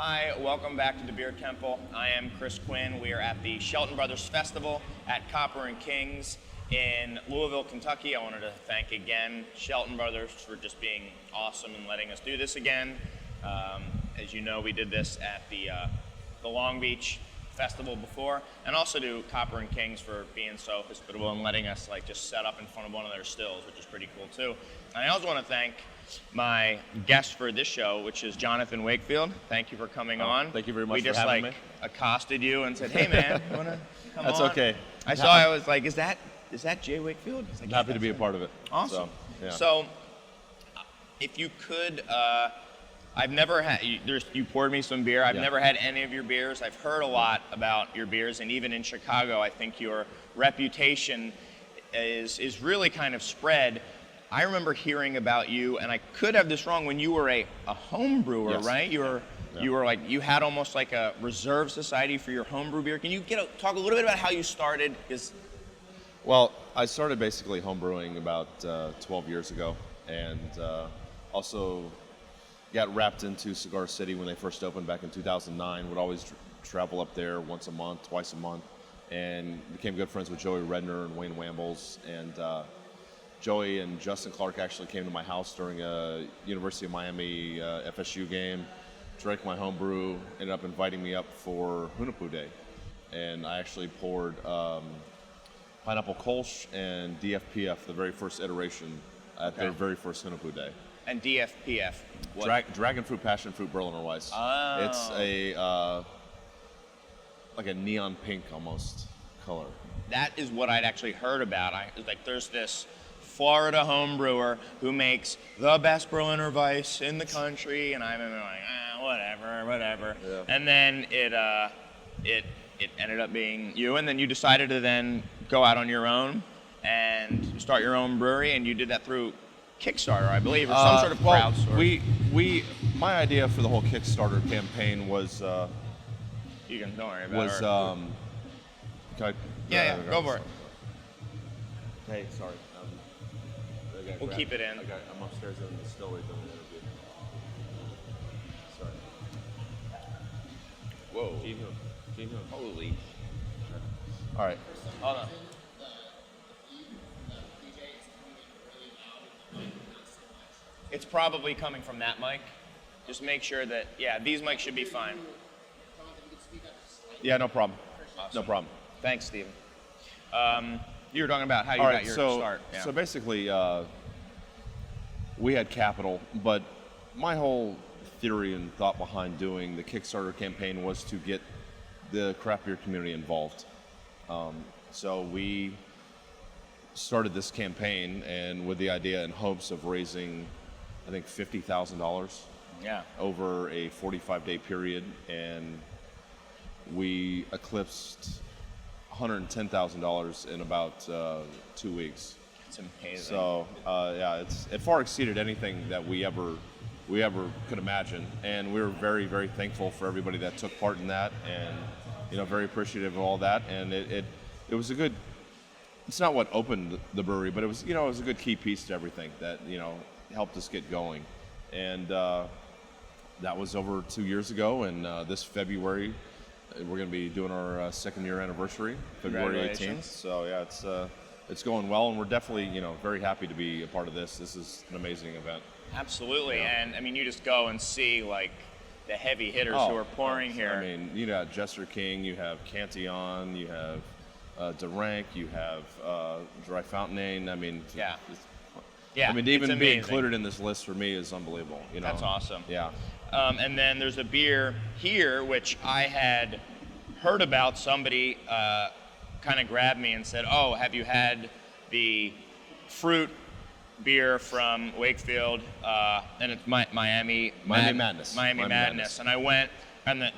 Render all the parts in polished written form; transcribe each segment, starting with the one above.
Hi, welcome back to the Beer Temple. I am Chris Quinn. We are at the Shelton Brothers Festival at Copper and Kings in Louisville, Kentucky. I wanted to thank again Shelton Brothers for just being awesome and letting us do this again. As you know, we did this at the Long Beach Festival before, and also to Copper and Kings for being so hospitable and letting us just set up in front of one of their stills, which is pretty cool too. And I also want to thank my guest for this show, which is Jonathan Wakefield. Thank you for coming on. Thank you very much for having me. We just accosted you and said, "Hey man, you wanna come That's on?" That's okay. I was like, "Is that Jay Wakefield?" He's like, happy to be a part of it. Awesome. Yeah. So, if you could, I've never had. You poured me some beer. I've never had any of your beers. I've heard a lot about your beers, and even in Chicago, I think your reputation is really kind of spread. I remember hearing about you, and I could have this wrong, when you were a home brewer, Yes. right? You were you had almost like a reserve society for your homebrew beer. Can you talk a little bit about how you started? Well, I started basically homebrewing about 12 years ago, and also got wrapped into Cigar City when they first opened back in 2009. Would always travel up there once a month, twice a month, and became good friends with Joey Redner and Wayne Wambles. And Joey and Justin Clark actually came to my house during a University of Miami FSU game, drank my homebrew, ended up inviting me up for Hunapoo Day. And I actually poured Pineapple Kolsch and DFPF, the very first iteration, at their very first Hunapoo Day. And DFPF? Dragon Fruit, Passion Fruit, Berliner Weiss. Oh. It's a like a neon pink almost color. That is what I'd actually heard about. There's this Florida home brewer who makes the best Berliner Weiss in the country, and I've been like, whatever. Yeah. And then it ended up being you, and then you decided to then go out on your own and start your own brewery, and you did that through Kickstarter, I believe, or some sort of crowdsource. My idea for the whole Kickstarter campaign was You can, don't worry about it. Can I, Yeah, go for it. Hey, sorry. We'll keep it in. I'm upstairs in the distillery doing the interview. Sorry. Whoa. Holy. All right. Hold on. It's probably coming from that mic. Just make sure that, these mics should be fine. Yeah, no problem. Awesome. No problem. Thanks, Steven. You were talking about how you All got right, your so, start. Yeah. So basically, we had capital, but my whole theory and thought behind doing the Kickstarter campaign was to get the craft beer community involved. So we started this campaign, and with the idea and hopes of raising, I think, $50,000 over a 45-day period, and we eclipsed $110,000 in about 2 weeks. It's amazing. So it far exceeded anything that we ever could imagine, and we were very, very thankful for everybody that took part in that, and very appreciative of all that. And it was a good. It's not what opened the brewery, but it was a good key piece to everything that helped us get going, and that was over 2 years ago. And this February, we're going to be doing our second year anniversary, February 18th. So it's going well, and we're definitely very happy to be a part of this. This is an amazing event. Absolutely, and I mean, you just go and see the heavy hitters who are pouring here. I mean, you got Jester King, you have Cantillon, you have DeRank, you have Dry Fountaine. I mean, I mean, to even be included in this list for me is unbelievable. That's awesome. Yeah. And then there's a beer here which I had heard about. Somebody kind of grabbed me and said, "Oh, have you had the fruit beer from Wakefield?" And it's Miami Madness. Miami Madness. And I went, and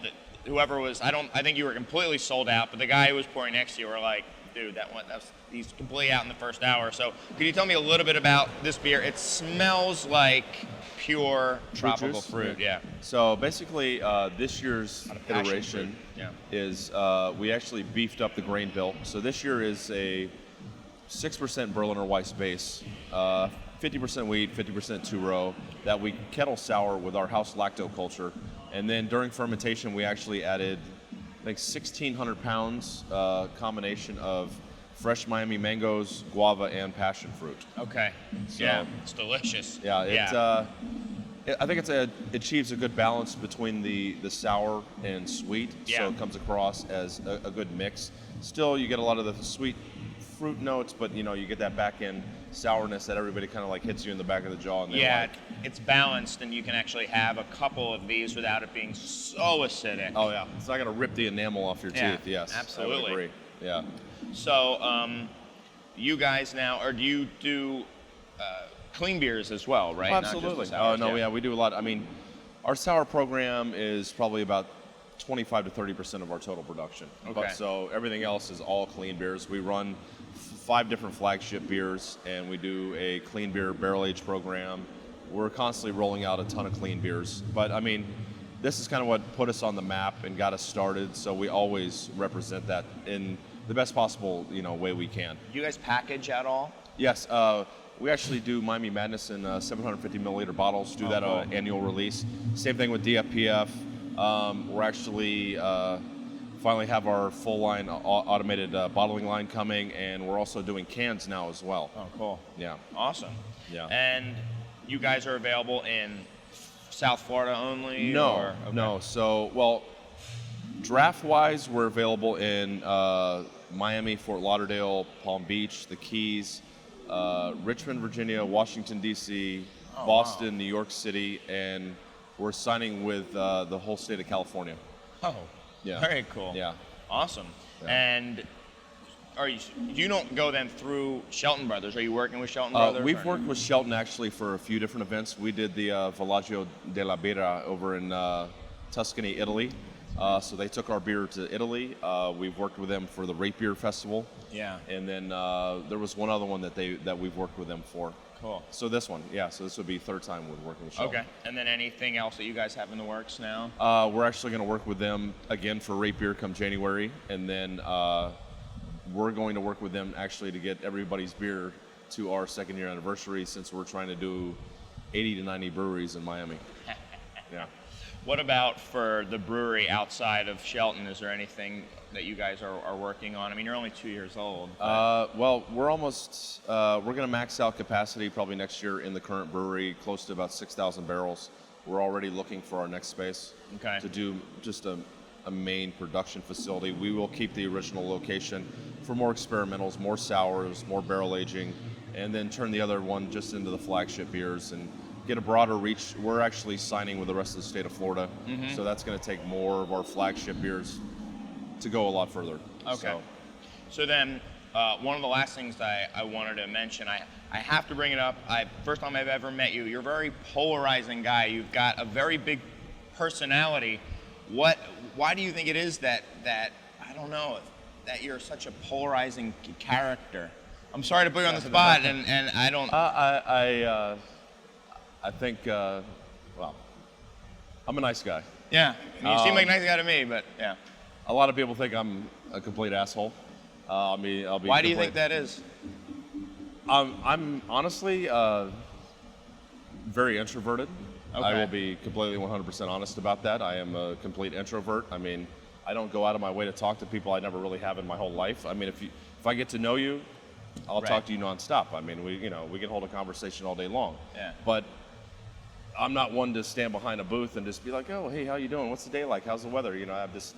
whoever was, I think you were completely sold out, but the guy who was pouring next to you were like, "Dude, he's completely out in the first hour." So could you tell me a little bit about this beer? It smells like pure tropical fruit. Yeah. So basically, this year's iteration is we actually beefed up the grain bill. So this year is a 6% Berliner Weiss base, 50% wheat, 50% two-row. that we kettle sour with our house lacto culture. And then during fermentation, we actually added, I think, 1,600 pounds combination of fresh Miami mangoes, guava, and passion fruit. Okay. So, yeah, it's delicious. Yeah, I think it achieves a good balance between the sour and sweet, so it comes across as a good mix. Still, you get a lot of the sweet fruit notes, but you get that back end sourness that everybody kind of like hits you in the back of the jaw. And it's balanced, and you can actually have a couple of these without it being so acidic. Oh yeah, it's not gonna rip the enamel off your teeth. Yes, absolutely. I would agree. Yeah. So, you guys now, or do you do clean beers as well, right? Oh, absolutely. We do a lot. I mean, our sour program is probably about 25 to 30% of our total production. Okay. But so everything else is all clean beers. We run 5 different flagship beers, and we do a clean beer barrel age program. We're constantly rolling out a ton of clean beers. But I mean, this is kind of what put us on the map and got us started. So we always represent that in the best possible way we can. Do you guys package at all? Yes. We actually do Miami Madness in 750 milliliter bottles, do that on an annual release. Same thing with DFPF. We're actually finally have our full line automated bottling line coming, and we're also doing cans now as well. Oh, cool. Yeah. Awesome. Yeah. And you guys are available in South Florida only? No, no. So, well, draft-wise, we're available in Miami, Fort Lauderdale, Palm Beach, the Keys, Richmond, Virginia, Washington, D.C., Boston, New York City, and we're signing with the whole state of California. Oh, yeah. Very cool. Yeah. Awesome. Yeah. And you don't go then through Shelton Brothers? Are you working with Shelton Brothers? We've worked with Shelton actually for a few different events. We did the Villaggio della Birra over in Tuscany, Italy. So they took our beer to Italy. We've worked with them for the Rape Beer Festival. Yeah. And then there was one other one that we've worked with them for. Cool. So this one, so this would be third time with working with Shelton. Okay. And then anything else that you guys have in the works now? We're actually going to work with them again for Rape Beer come January, and then we're going to work with them actually to get everybody's beer to our second year anniversary, since we're trying to do 80 to 90 breweries in Miami. Yeah. What about for the brewery outside of Shelton? Is there anything that you guys are working on? I mean, you're only 2 years old. Well, we're almost, we're going to max out capacity probably next year in the current brewery, close to about 6,000 barrels. We're already looking for our next space to do just a main production facility. We will keep the original location for more experimentals, more sours, more barrel aging, and then turn the other one just into the flagship beers and get a broader reach. We're actually signing with the rest of the state of Florida, so that's going to take more of our flagship beers to go a lot further. Okay. So then, one of the last things I wanted to mention, I have to bring it up. First time I've ever met you. You're a very polarizing guy. You've got a very big personality. Why do you think it is that I don't know, that you're such a polarizing character? I'm sorry to put you on the spot, and I don't. I think, well, I'm a nice guy. Yeah, you seem like a nice guy to me, but yeah. A lot of people think I'm a complete asshole. I'll be. Why do you think that is? I'm honestly very introverted. Okay. I will be completely 100% honest about that. I am a complete introvert. I mean, I don't go out of my way to talk to people I never really have in my whole life. I mean, if I get to know you, I'll talk to you nonstop. I mean, we can hold a conversation all day long. Yeah. But I'm not one to stand behind a booth and just be like, oh, hey, how you doing? What's the day like? How's the weather? I have this.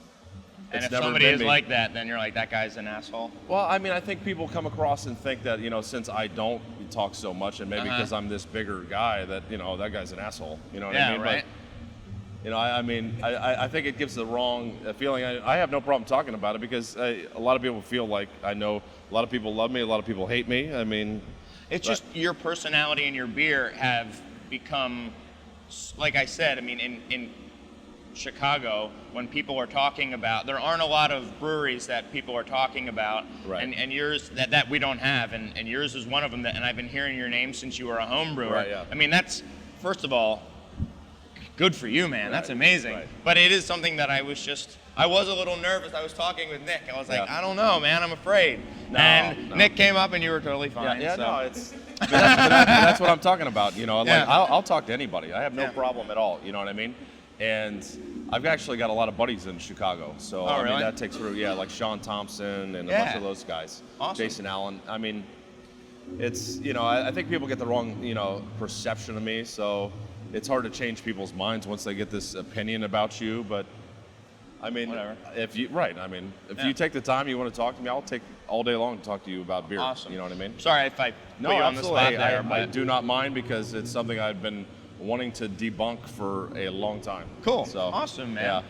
And if somebody is like that, then you're like, that guy's an asshole? Well, I mean, I think people come across and think that, since I don't talk so much, and maybe because I'm this bigger guy, that, that guy's an asshole. You know what I mean? Right. But, I think it gives the wrong feeling. I have no problem talking about it because a lot of people feel like I know a lot of people love me, a lot of people hate me. I mean, it's just your personality and your beer have become, like I said, I mean, in Chicago, when people are talking about, there aren't a lot of breweries that people are talking about, and yours that we don't have, and yours is one of them. And I've been hearing your name since you were a home brewer. Right, yeah. I mean, that's, first of all, Good for you, man. That's amazing. Right. But it is something that I was a little nervous. I was talking with Nick. I was like, I don't know, man. I'm afraid. No. Nick came up and you were totally fine. No, it's. But that's what I'm talking about. You know, like Yeah. I'll talk to anybody. I have no Yeah. problem at all. You know what I mean? And I've actually got a lot of buddies in Chicago. So I mean, really? that takes through. Yeah, like Sean Thompson and a Yeah. bunch of those guys. Awesome. Jason Allen. I mean, it's I think people get the wrong perception of me. So it's hard to change people's minds once they get this opinion about you. But I mean, Whatever. if you Yeah. you take the time you want to talk to me, I'll take all day long to talk to you about beer. Awesome. You know what I mean? Sorry if I put No, you on the absolutely. spot there. I but do not mind because it's something I've been wanting to debunk for a long time. Cool. So, Awesome, man. Yeah.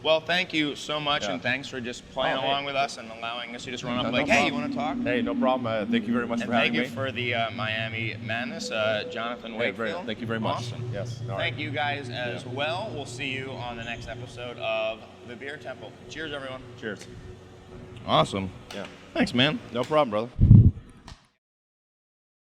Well, thank you so much, Yeah. and thanks for just playing Oh, hey. along with us and allowing us to just run up No like, hey, you problem. want to talk? Hey, no problem. Thank you very much And for having thank you me. for the Miami Madness, Jonathan Hey, Wakefield. thank you very much. Awesome. Yes. All right. Thank you guys as well. We'll see you on the next episode of The Beer Temple. Cheers, everyone. Cheers. Awesome. Yeah. Thanks, man. No problem, brother.